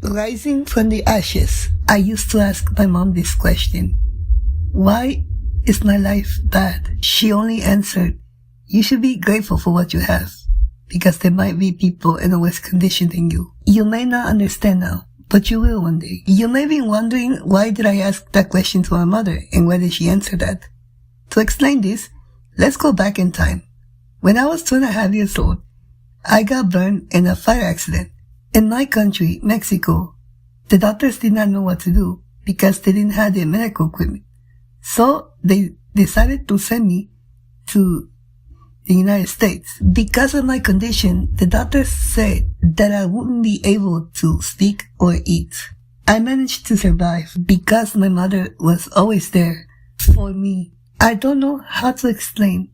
Rising from the ashes, I used to ask my mom this question. Why is my life bad? She only answered, you should be grateful for what you have, because there might be people in a worse condition than you. You may not understand now, but you will one day. You may be wondering, why did I ask that question to my mother, and why did she answer that? To explain this, let's go back in time. When I was 2.5 years old, I got burned in a fire accident. In my country, Mexico, the doctors did not know what to do because they didn't have the medical equipment. So they decided to send me to the United States. Because of my condition, the doctors said that I wouldn't be able to speak or eat. I managed to survive because my mother was always there for me. I don't know how to explain,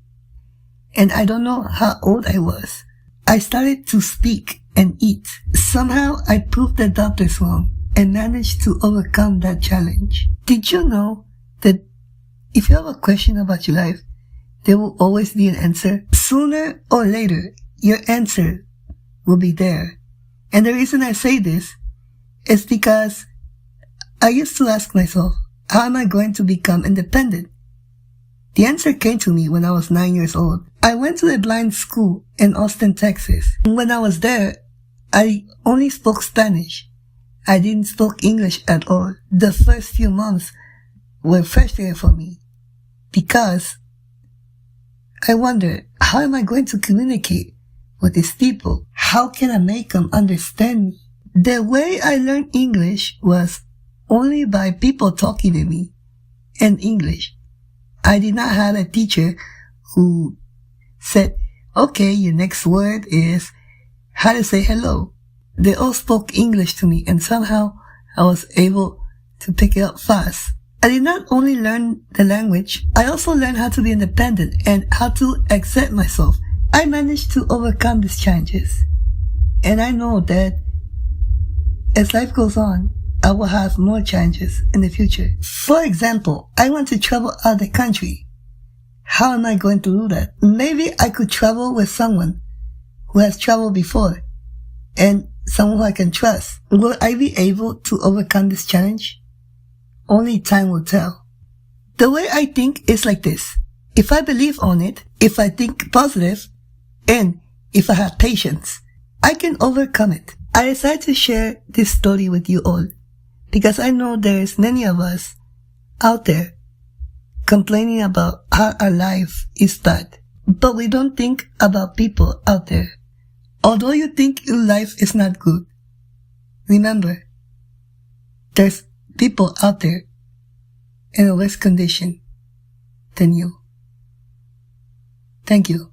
and I don't know how old I was. I started to speak and eat. Somehow I proved the doctors wrong and managed to overcome that challenge. Did you know that if you have a question about your life, there will always be an answer? Sooner or later, your answer will be there. And the reason I say this is because I used to ask myself, how am I going to become independent? The answer came to me when I was 9 years old. I went to a blind school in Austin, Texas. When I was there, I only spoke Spanish. I didn't speak English at all. The first few months were frustrating for me because I wondered, how am I going to communicate with these people? How can I make them understand me? The way I learned English was only by people talking to me in English. I did not have a teacher who said, okay, your next word is how to say hello. They all spoke English to me, and somehow I was able to pick it up fast. I did not only learn the language, I also learned how to be independent and how to accept myself. I managed to overcome these challenges. And I know that as life goes on, I will have more challenges in the future. For example, I want to travel out of the country. How am I going to do that? Maybe I could travel with someone who has traveled before and someone who I can trust. Will I be able to overcome this challenge? Only time will tell. The way I think is like this. If I believe on it, if I think positive, and if I have patience, I can overcome it. I decided to share this story with you all because I know there's many of us out there complaining about how our life is bad. But we don't think about people out there. Although you think your life is not good, remember, there's people out there in a worse condition than you. Thank you.